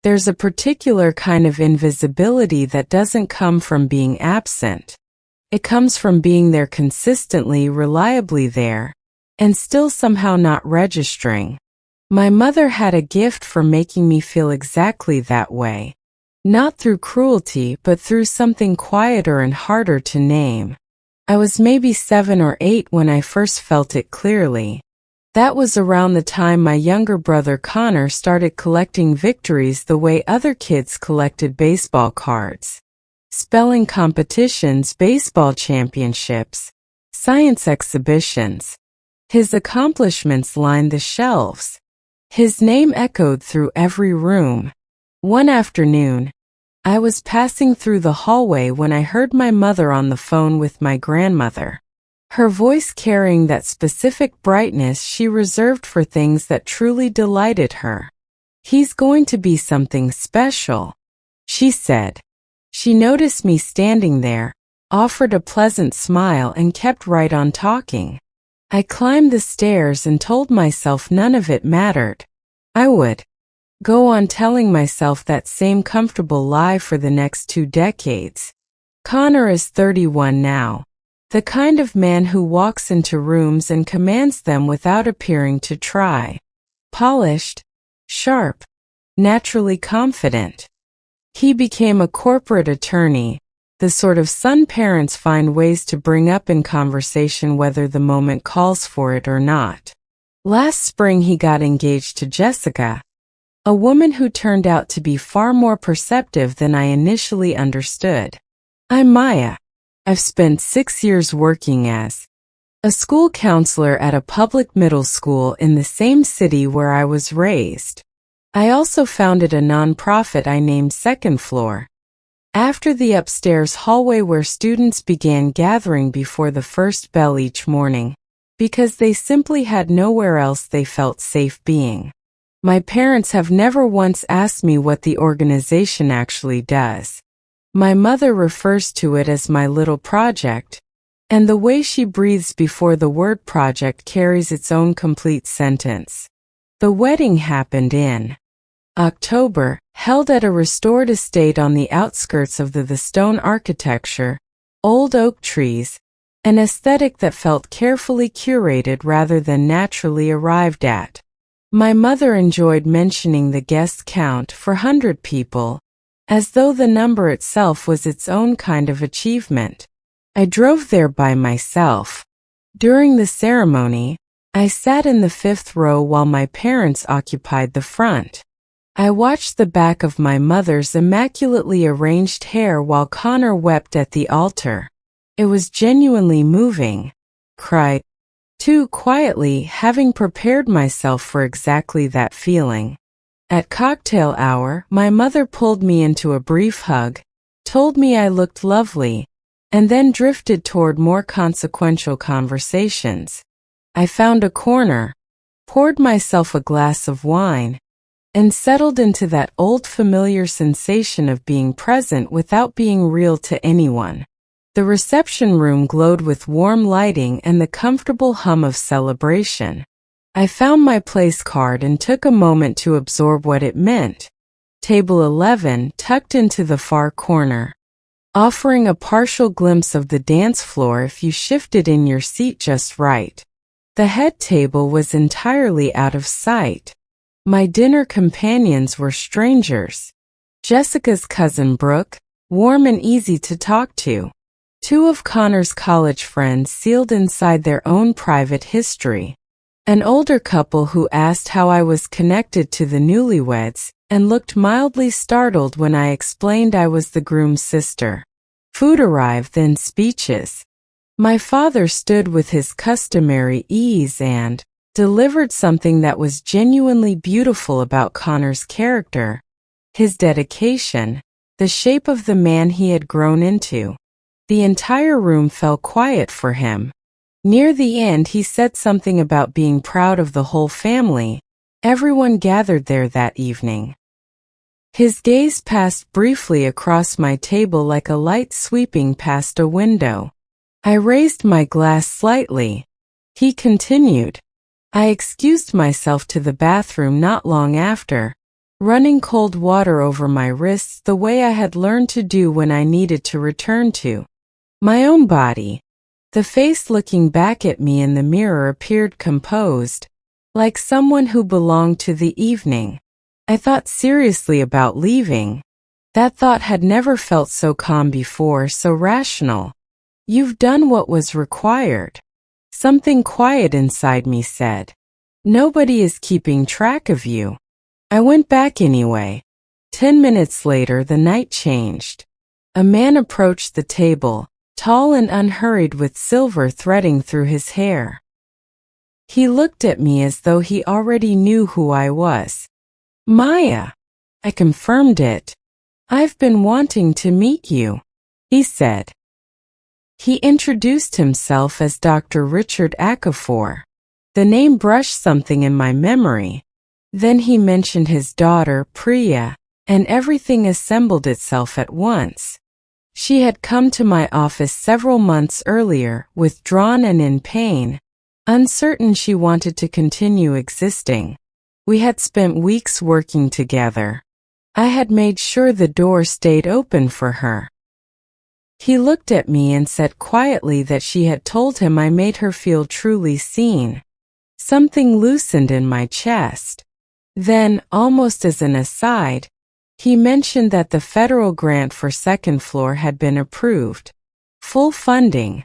There's a particular kind of invisibility that doesn't come from being absent. It comes from being there consistently, reliably there, and still somehow not registering. My mother had a gift for making me feel exactly that way. Not through cruelty, but through something quieter and harder to name. I was maybe 7 or 8 when I first felt it clearly. That was around the time my younger brother Connor started collecting victories the way other kids collected baseball cards. Spelling competitions, baseball championships, science exhibitions. His accomplishments lined the shelves. His name echoed through every room. One afternoon, I was passing through the hallway when I heard my mother on the phone with my grandmother. Her voice carrying that specific brightness she reserved for things that truly delighted her. "He's going to be something special," she said. She noticed me standing there, offered a pleasant smile, and kept right on talking. I climbed the stairs and told myself none of it mattered. I would go on telling myself that same comfortable lie for the next 2 decades. Connor is 31 now. The kind of man who walks into rooms and commands them without appearing to try. Polished, sharp, naturally confident. He became a corporate attorney, the sort of son parents find ways to bring up in conversation whether the moment calls for it or not. Last spring he got engaged to Jessica, a woman who turned out to be far more perceptive than I initially understood. I'm Maya. I've spent 6 years working as a school counselor at a public middle school in the same city where I was raised. I also founded a nonprofit I named Second Floor, after the upstairs hallway where students began gathering before the first bell each morning, because they simply had nowhere else they felt safe being. My parents have never once asked me what the organization actually does. My mother refers to it as my little project, and the way she breathes before the word project carries its own complete sentence. The wedding happened in October, held at a restored estate on the outskirts of the stone architecture, old oak trees, an aesthetic that felt carefully curated rather than naturally arrived at. My mother enjoyed mentioning the guest count, 400 people, as though the number itself was its own kind of achievement. I drove there by myself. During the ceremony, I sat in the 5th row while my parents occupied the front. I watched the back of my mother's immaculately arranged hair while Connor wept at the altar. It was genuinely moving. Cried, too, quietly, having prepared myself for exactly that feeling. At cocktail hour, my mother pulled me into a brief hug, told me I looked lovely, and then drifted toward more consequential conversations. I found a corner, poured myself a glass of wine, and settled into that old familiar sensation of being present without being real to anyone. The reception room glowed with warm lighting and the comfortable hum of celebration. I found my place card and took a moment to absorb what it meant. Table 11, tucked into the far corner, offering a partial glimpse of the dance floor if you shifted in your seat just right. The head table was entirely out of sight. My dinner companions were strangers. Jessica's cousin Brooke, warm and easy to talk to. 2 of Connor's college friends sealed inside their own private history. An older couple who asked how I was connected to the newlyweds, and looked mildly startled when I explained I was the groom's sister. Food arrived, then speeches. My father stood with his customary ease and delivered something that was genuinely beautiful about Connor's character, his dedication, the shape of the man he had grown into. The entire room fell quiet for him. Near the end he said something about being proud of the whole family, everyone gathered there that evening. His gaze passed briefly across my table like a light sweeping past a window. I raised my glass slightly. He continued. I excused myself to the bathroom not long after, running cold water over my wrists the way I had learned to do when I needed to return to my own body. The face looking back at me in the mirror appeared composed, like someone who belonged to the evening. I thought seriously about leaving. That thought had never felt so calm before, so rational. You've done what was required. Something quiet inside me said. Nobody is keeping track of you. I went back anyway. 10 minutes later, the night changed. A man approached the table, tall and unhurried with silver threading through his hair. He looked at me as though he already knew who I was. Maya. I confirmed it. I've been wanting to meet you, he said. He introduced himself as Dr. Richard Akafor. The name brushed something in my memory. Then he mentioned his daughter, Priya, and everything assembled itself at once. She had come to my office several months earlier, withdrawn and in pain, uncertain she wanted to continue existing. We had spent weeks working together. I had made sure the door stayed open for her. He looked at me and said quietly that she had told him I made her feel truly seen. Something loosened in my chest. Then, almost as an aside, he mentioned that the federal grant for second floor had been approved. Full funding.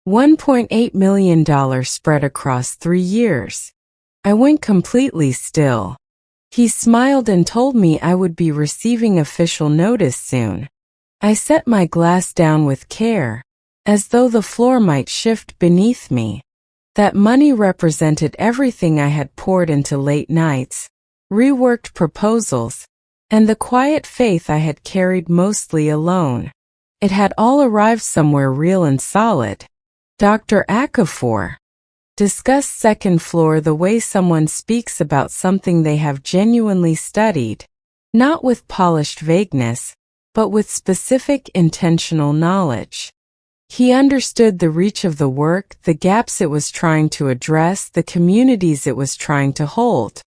$1.8 million spread across 3 years. I went completely still. He smiled and told me I would be receiving official notice soon. I set my glass down with care, as though the floor might shift beneath me. That money represented everything I had poured into late nights, reworked proposals, and the quiet faith I had carried mostly alone. It had all arrived somewhere real and solid. Dr. Akafor. Discuss second floor the way someone speaks about something they have genuinely studied, not with polished vagueness, but with specific intentional knowledge. He understood the reach of the work, the gaps it was trying to address, the communities it was trying to hold.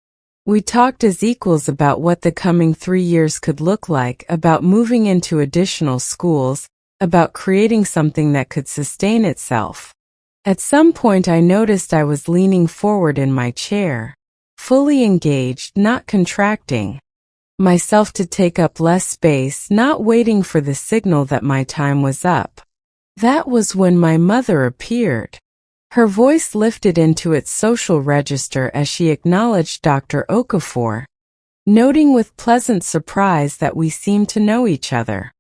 We talked as equals about what the coming 3 years could look like, about moving into additional schools, about creating something that could sustain itself. At some point I noticed I was leaning forward in my chair, fully engaged, not contracting myself to take up less space, not waiting for the signal that my time was up. That was when my mother appeared. Her voice lifted into its social register as she acknowledged Dr. Okafor, noting with pleasant surprise that we seemed to know each other.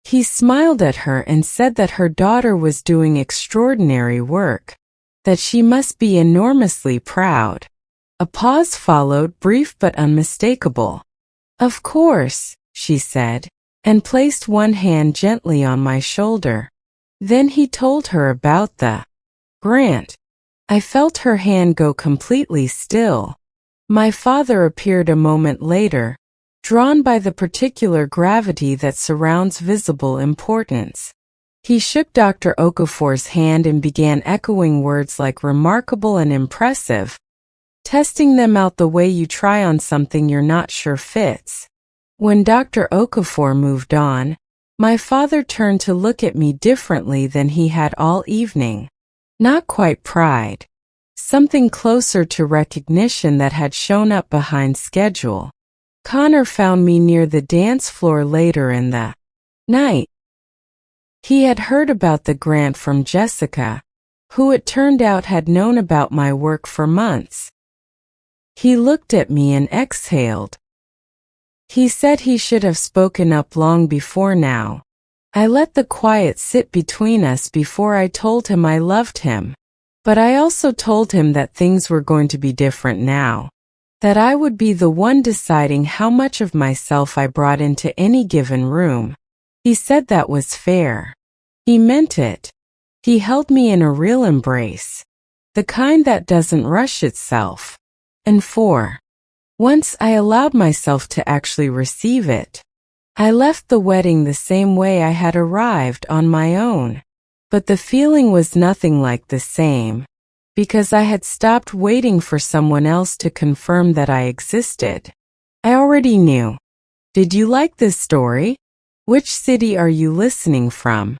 He smiled at her and said that her daughter was doing extraordinary work, that she must be enormously proud. A pause followed, brief but unmistakable. Of course, she said, and placed one hand gently on my shoulder. Then he told her about the grant. I felt her hand go completely still. My father appeared a moment later, drawn by the particular gravity that surrounds visible importance. He shook Dr. Okafor's hand and began echoing words like remarkable and impressive, testing them out the way you try on something you're not sure fits. When Dr. Okafor moved on, my father turned to look at me differently than he had all evening. Not quite pride. Something closer to recognition that had shown up behind schedule. Connor found me near the dance floor later in the night. He had heard about the grant from Jessica, who it turned out had known about my work for months. He looked at me and exhaled. He said he should have spoken up long before now. I let the quiet sit between us before I told him I loved him. But I also told him that things were going to be different now. That I would be the one deciding how much of myself I brought into any given room. He said that was fair. He meant it. He held me in a real embrace. The kind that doesn't rush itself. And once I allowed myself to actually receive it. I left the wedding the same way I had arrived, on my own. But the feeling was nothing like the same, because I had stopped waiting for someone else to confirm that I existed. I already knew. Did you like this story? Which city are you listening from?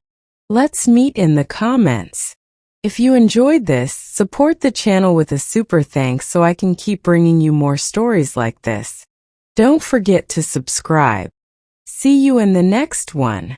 Let's meet in the comments. If you enjoyed this, support the channel with a super thanks so I can keep bringing you more stories like this. Don't forget to subscribe. See you in the next one.